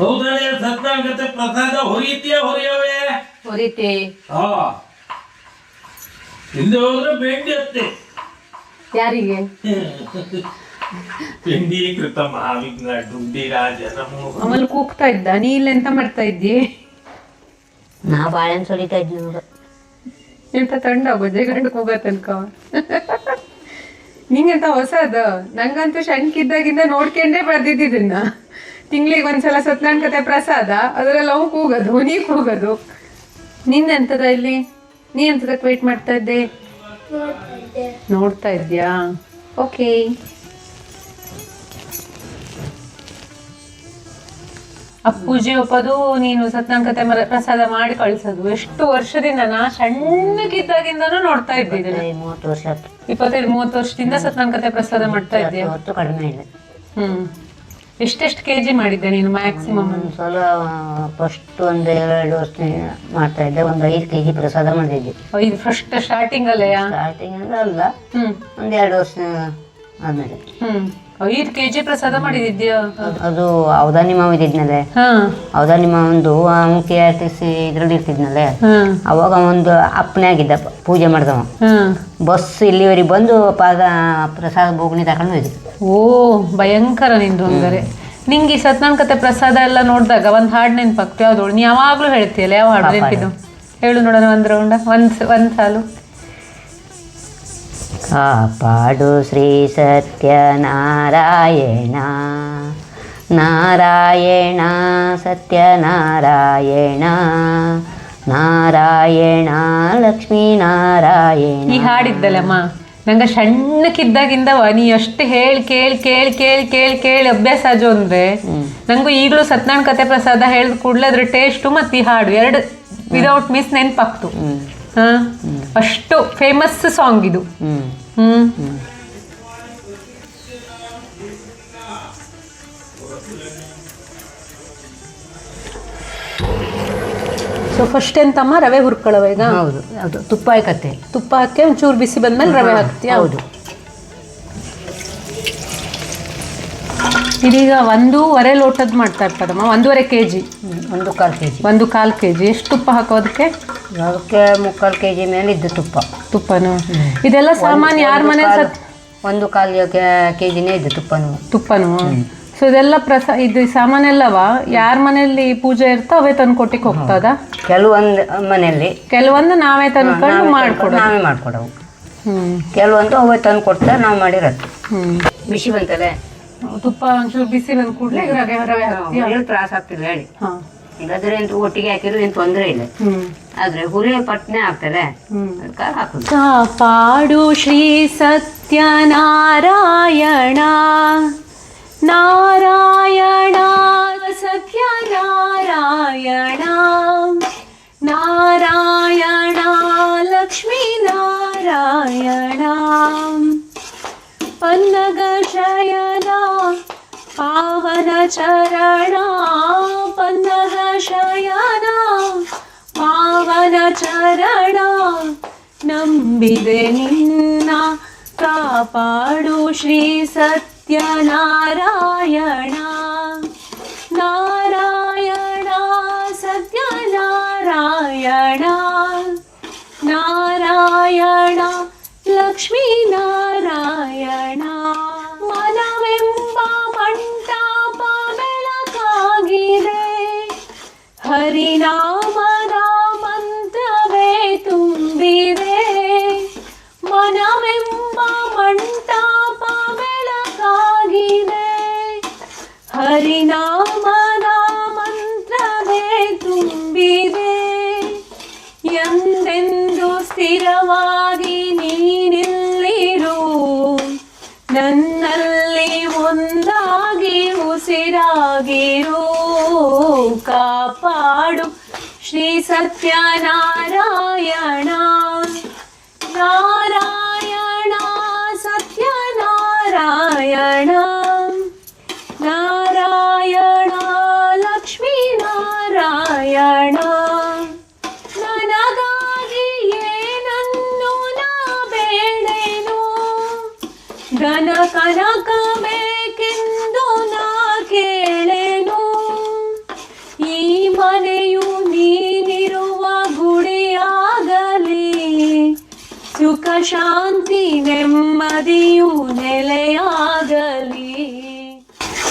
ಹೌದಳೆ ಸತ್ನಾಗತೆ ಪ್ರಸಾದ ಹೊರಿತೀಯ ಹೊರಿಯವೇ ಹೊರಿತೆ ಹಾ ಹಿಂದೆ ಹೋದ್ರೆ ಬೆಂಡಿ ಅತ್ತೆ ಯಾರಿಗೆ ಬೆಂಡಿ ಕೃತ ಮಹಾವಿಘ್ನ ಡುಂಡಿ ರಾಜ ನಮೋ ಆಮೇಲೆ ಕೂಗ್ತಾ ಇದ್ದ ನೀ ಇಲ್ಲ ಎಂತ ಮಾಡ್ತಾ ಇದ್ದಿ ನಾ ಬಾಳೆಹಣ್ಣು ಸುಲಿತಾ ಇದ್ವಿ ನೋಡು. ಎಂತ ತಂಡಾಗೋ ಜಗಂಡು ಕೂಗ ತನಕ ನಿಂಗೆಂತ ಹೊಸದು ನಂಗಂತೂ ಶಂಕಿದ್ದಾಗಿಂದ ನೋಡ್ಕೊಂಡೇ ಬರ್ದಿದ್ದನ್ನ ತಿಂಗಳಿಗೆ ಒಂದ್ಸಲ ಸತ್ಯನಾರಾಯಣ ಕತೆ ಪ್ರಸಾದ ಅದರಲ್ಲಿ ಅವು ಕೂಗೋದು ನೀ ಕೂಗೋದು ನಿಂದೆಂತದ ಇಲ್ಲಿ ನೀ ಎಂತದಕ್ಕೆ ವೇಟ್ ಮಾಡ್ತಾ ಇದ್ದೆ ನೋಡ್ತಾ ಇದ್ಯಾ ಓಕೆ ಅಪ್ಪೂಜಿ ಒಪ್ಪದು ನೀನು ಸತ್ಯನಾರಾಯಣ ಕತೆ ಪ್ರಸಾದ ಮಾಡಿ ಕಳ್ಸೋದು ಎಷ್ಟು ವರ್ಷದಿಂದ ನಾ ಸಣ್ಣಕ್ಕಿದ್ದಾಗಿಂದನೂ ನೋಡ್ತಾ ಇದ್ದಿದ್ದೀನಿ 30 ವರ್ಷ ಆಯ್ತು. 25-30 ವರ್ಷದಿಂದ ಸತ್ಯನಾರಾಯಣ ಕತೆ ಪ್ರಸಾದ ಮಾಡ್ತಾ ಇದ್ದೆ ಹೊತ್ತು ಕಡಿಮೆ ಇಲ್ಲ. ಎಷ್ಟೆಷ್ಟು ಕೆಜಿ ಮಾಡಿದ್ದೆ ನೀನು ಮ್ಯಾಕ್ಸಿಮಮ್ ಒಂದ್ಸಲ ಫಸ್ಟ್ ಒಂದು 2 ವರ್ಷ ಮಾಡ್ತಾ ಇದ್ದೆ, ಒಂದು 5 kg ಪ್ರಸಾದ ಮಾಡಿದ್ದೆ. ಇದು ಫಸ್ಟ್ ಸ್ಟಾರ್ಟಿಂಗ್ ಅಲ್ಲಯ್ಯ ಸ್ಟಾರ್ಟಿಂಗ್ ಅಂದ್ರೆ ಅಲ್ಲ, ಒಂದು 2 ವರ್ಷ ಆದ್ಮೇಲೆ 5 kg ಪ್ರಸಾದ ಮಾಡಿದ್ಯಾ? ಅದು ಅವಧಾನಿ ಮಾವ ಇದ್ದಿದ್ನಲ್ಲೇ, ಅವಧಾನಿ ಮಾವಂದು ಮುಖ್ಯ ಇದ್ರಲ್ಲಿ ಇರ್ತಿದ್ನಲ್ಲೇ, ಅವಾಗ ಒಂದು ಅಪ್ಪನೇ ಆಗಿದ್ದ ಪೂಜೆ ಮಾಡ್ದವ. ಬಸ್ ಇಲ್ಲಿವರೆಗೆ ಬಂದು ಪ್ರಸಾದ ಬೋಗಣಿ ತಗೊಂಡು ಹೋಯ್ತು. ಓ ಭಯಂಕರ ನಿಂದು ಹಂಗಾರೆ. ನಿಂಗೆ ಈ ಸತ್ಯನಾರಾಯಣ ಕತೆ ಪ್ರಸಾದ ಎಲ್ಲ ನೋಡಿದಾಗ ಒಂದು ಹಾಡು ನೆನ್ಪಾಗ್ತು ಯಾವ್ದು? ನೀ ಯಾವಾಗ್ಲೂ ಹೇಳ್ತೀಯಲ್ಲ, ಯಾವ ಹಾಡು ನೆನಪಿದ್ದು ಹೇಳು ನೋಡೋಣ. ಒಂದು ರೌಂಡ ಒಂದು ಸಾಲು. ಕಾಪಾಡು ಶ್ರೀ ಸತ್ಯನಾರಾಯಣ, ನಾರಾಯಣ ಸತ್ಯನಾರಾಯಣ, ನಾರಾಯಣ ಲಕ್ಷ್ಮೀ ನಾರಾಯಣ. ಈ ಹಾಡಿದ್ದಲ್ಲಮ್ಮ ನಂಗೆ ಸಣ್ಣಕ್ಕಿದ್ದಾಗಿಂದವ ನೀ ಅಷ್ಟು ಹೇಳಿ ಕೇಳಿ ಕೇಳಿ ಕೇಳಿ ಕೇಳಿ ಕೇಳಿ ಅಭ್ಯಾಸ ಆಜು ಅಂದ್ರೆ ನಂಗೂ ಈಗಲೂ ಸತ್ಯನಾರಾಯಣ ಕತೆ ಪ್ರಸಾದ ಹೇಳಿದ ಕೂಡಲೇ ಅದ್ರ ಟೇಸ್ಟು ಮತ್ತು ಈ ಹಾಡು ಎರಡು ವಿದೌಟ್ ಮಿಸ್ ನೆನ್ಪಾಗ್ತು. ಅಷ್ಟು ಫೇಮಸ್ ಸಾಂಗ್ ಇದು. ಸೊ ಫಸ್ಟ್ ಎಂತಮ್ಮ ರವೆ ಹುರ್ಕೊಳ್ಳವ ಈಗ? ಹೌದು ಹೌದು, ತುಪ್ಪ ಹಾಕತ್ತೆ. ತುಪ್ಪ ಹಾಕಿ ಒಂಚೂರು ಬಿಸಿ ಬಂದ್ಮೇಲೆ ರವೆ ಹಾಕ್ತೀಯ? ಹೌದು. ಇದೀಗ 1.5 ಲೋಟದ್ ಮಾಡ್ತಾ ಇರ್ತದಮ್ಮ, 1.5 kg. 1/4 kg. 1/4 kg. ಎಷ್ಟು ತುಪ್ಪ ಹಾಕೋದಕ್ಕೆ? ಅದಕ್ಕೆ 3/4 kg ಮೇಲೆ ಇದ್ದು ತುಪ್ಪನು ಇದೆಲ್ಲ ಸಾಮಾನ್ಯ ಯಾರ ಮನೆ 1/4 kgನೇ ಇದ್ದು ತುಪ್ಪನು. ಸೊ ಇದೆಲ್ಲ ಇದು ಸಾಮಾನೆಲ್ಲವ ಯಾರ ಮನೆಯಲ್ಲಿ ಪೂಜೆ ಇರ್ತಾ ಅವೇ ತಂದು ಕೊಟ್ಟಿಗೆ ಹೋಗ್ತದ? ಕೆಲವೊಂದು ಮನೆಯಲ್ಲಿ, ಕೆಲವೊಂದು ನಾವೇ ತಂದ್ಕೊಂಡು ನಾವೇ ಮಾಡ್ಕೊಡವು. ಕೆಲವೊಂದು ಅವೇ ತಂದು ಕೊಡ್ತಾ ನಾವು ಮಾಡಿರತ್ತೆ. ಬಿಸಿ ಬಂತಲ್ಲ ತುಪ್ಪ ಒಂಚೂರು ಬಿಸಿ ಬಂದ ಕೂಡಲೇ ರವೆ ಹಾಕ್ತೀಯ? ತ್ರಾಸ ಆಗ್ತಿಲ್ಲ ಹೇಳಿ. ಇಲ್ಲಾದ್ರೆ ಎಂತ ಒಟ್ಟಿಗೆ ಹಾಕಿದ್ರು ಏನು ತೊಂದರೆ ಇಲ್ಲ. ಆದ್ರೆ ಹುರಿಯ ಪಟ್ನೆ ಆಗ್ತದೆ, ಅದಕ್ಕಾಗಿ ಹಾಕುದು. ಕಾಪಾಡು ಶ್ರೀ ಸತ್ಯನಾರಾಯಣ, ನಾರಾಯಣ ಸತ್ಯನಾರಾಯಣ, ನಾರಾಯಣ ಲಕ್ಷ್ಮೀ ನಾರಾಯಣ, ಪನ್ನಗ ಶಯನ ಪಾವನ ಚರಣ, ಪನ್ನಗ ಶಯನ ಪಾವನ ಚರಣ, ನಂಬಿದೆ ನಿನ್ನ ಕಾಪಾಡು ಶ್ರೀ ಸತ್ಯನಾರಾಯಣ, ನಾರಾಯಣ ಸತ್ಯನಾರಾಯಣ, ನಾರಾಯಣ ಲಕ್ಷ್ಮೀ ನಾರಾಯಣ. ಮನವೆಂಬ ಮಂಟಪ ಬೆಳಕಾಗಿದೆ, ಹರಿನಾಮದ ಮಂತ್ರವೇ ತುಂಬಿದೆ. ಮನವೆಂಬ ಮಂಟಪ ಬೆಳಕಾಗಿದೆ, ಹರಿನಾಮದ ಮಂತ್ರವೇ ತುಂಬಿದೆ. ಎಂದೆಂದು ಸ್ಥಿರವಾಗಿ ನೀನಿಲ್ಲಿರು, ನನ್ನಲ್ಲಿ ಒಂದಾಗಿ ಉಸಿರಾಗಿರು. ಕಾಪಾಡು ಶ್ರೀ ಸತ್ಯನಾರಾಯಣ, ನಾರಾಯಣ ಸತ್ಯನಾರಾಯಣ, ನಾರಾಯಣ ಲಕ್ಷ್ಮೀ ನಾರಾಯಣ. ನನಗಾಗಿ ಏನನ್ನು ನಾ ಬೇಡೇನು, ಧನ ಕನಕ ಬೇಕೆಂದು ನಾ ಕೇಳೆನು. ಶಾಂತಿ ನೆಮ್ಮದಿಯು ನೆಲೆಯಾಗಲಿ.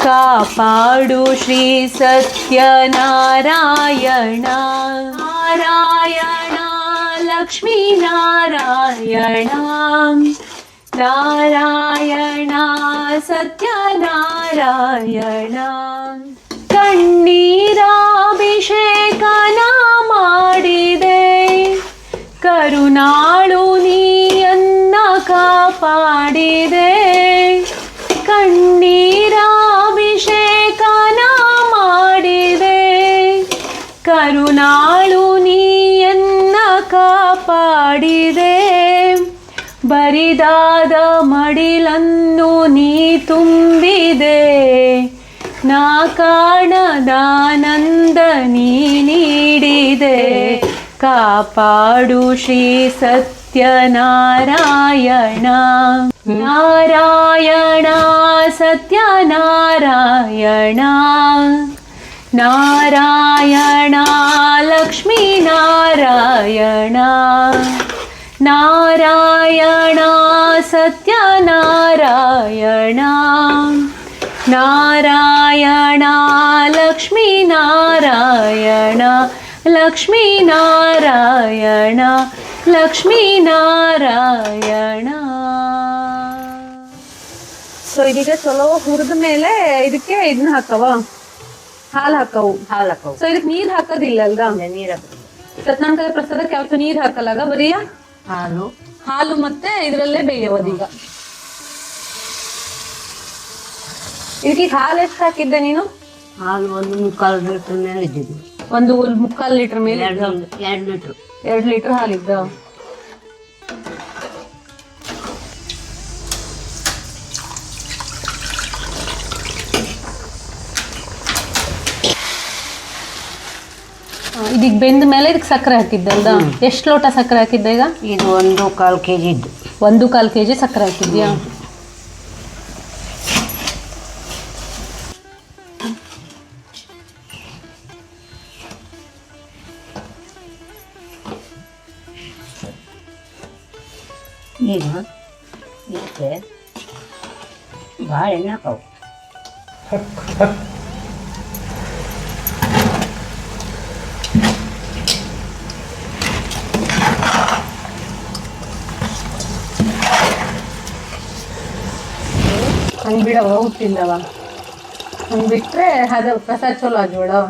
ಕಾಪಾಡು ಶ್ರೀ ಸತ್ಯನಾರಾಯಣ. ನಾರಾಯಣ ಲಕ್ಷ್ಮೀ ನಾರಾಯಣ. ನಾರಾಯಣ ಸತ್ಯನಾರಾಯಣ. ಕಣ್ಣೀರಾಭಿಷೇಕನ ಮಾಡಿದೆ, ಕರುಣಾಳು ನೀಯನ್ನ ಕಾಪಾಡಿದೆ. ಕಣ್ಣೀರಾಭಿಷೇಕನ ಮಾಡಿದೆ, ಕರುಣಾಳು ನೀಯನ್ನ ಕಾಪಾಡಿದೆ. ಬರಿದಾದ ಮಡಿಲನ್ನು ನೀ ತುಂಬಿದೆ, ನಾ ಕಾಣದಾನಂದ ನೀ ನೀಡಿದೆ. ಕಾಪಾಡು ಶ್ರೀ ಸತ್ಯನಾರಾಯಣ. ನಾರಾಯಣ ಸತ್ಯನಾರಾಯಣ. ನಾರಾಯಣ ಲಕ್ಷ್ಮೀ ನಾರಾಯಣ. ನಾರಾಯಣ ಸತ್ಯನಾರಾಯಣ. ನಾರಾಯಣ ಲಕ್ಷ್ಮೀ ನಾರಾಯಣ. ಲಕ್ಷ್ಮೀ ನಾರಾಯಣ. ಲಕ್ಷ್ಮೀ ನಾರಾಯಣ. ಸೊ ಇದೀಗ ಚಲೋ ಹುರಿದ ಮೇಲೆ ಇದಕ್ಕೆ ಇದನ್ನ ಹಾಕವ, ಹಾಲು ಹಾಕವು. ಹಾಲು ಹಾಕವು. ಸೊ ಇದಕ್ಕೆ ನೀರ್ ಹಾಕೋದಿಲ್ಲ ಅಲ್ದ? ನೀರು ಹಾಕೋದು. ಸತ್ಯನಾರಾಯಣ ಪ್ರಸಾದಕ್ಕೆ ಯಾವತ್ತು ನೀರ್ ಹಾಕಲ್ಲಾಗ, ಬರೀ ಹಾಲು ಹಾಲು ಮತ್ತೆ ಇದ್ರಲ್ಲೇ ಬೇಯೋದೀಗ. ಇದಕ್ಕೆ ಹಾಲು ಎಷ್ಟು ಹಾಕಿದ್ದೆ ನೀನು? ಹಾಲು 1 ಮುಕ್ಕಾಲು ಲೀಟ್ರ್ ಮೇಲೆ ಇದ್ದಿದ್ದು. 1 ಲೀಟರ್ ಮೇಲೆ 2 ಲೀಟ್ರ್. 2 ಲೀಟರ್ ಹಾಲಿದ್ದ. ಇದಕ್ಕೆ ಬೆಂದ ಮೇಲೆ ಇದಕ್ಕೆ ಸಕ್ಕರೆ ಹಾಕಿದ್ದಲ್ದ? ಎಷ್ಟು ಲೋಟ ಸಕ್ಕರೆ ಹಾಕಿದ್ದೆ ಈಗ? ಇದು 1/4 kg ಇದ್ದು. 1/4 kg ಸಕ್ಕರೆ ಹಾಕಿದ್ಯಾ? ಈಗ ಇದಕ್ಕೆ ಬಾಳೆಹಣ್ಣು ಹಾಕವು. ಹಂಗೆ ಬಿಡವ, ಹುಟ್ಟಿಲ್ಲವ. ಹಂಗೆ ಬಿಟ್ರೆ ಅದು ಪ್ರಸಾದ ಚಲೋ ಅದು ಬಿಡವ.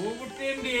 ಹೋಗ್ಬಿಟ್ಟೇನ್ರಿ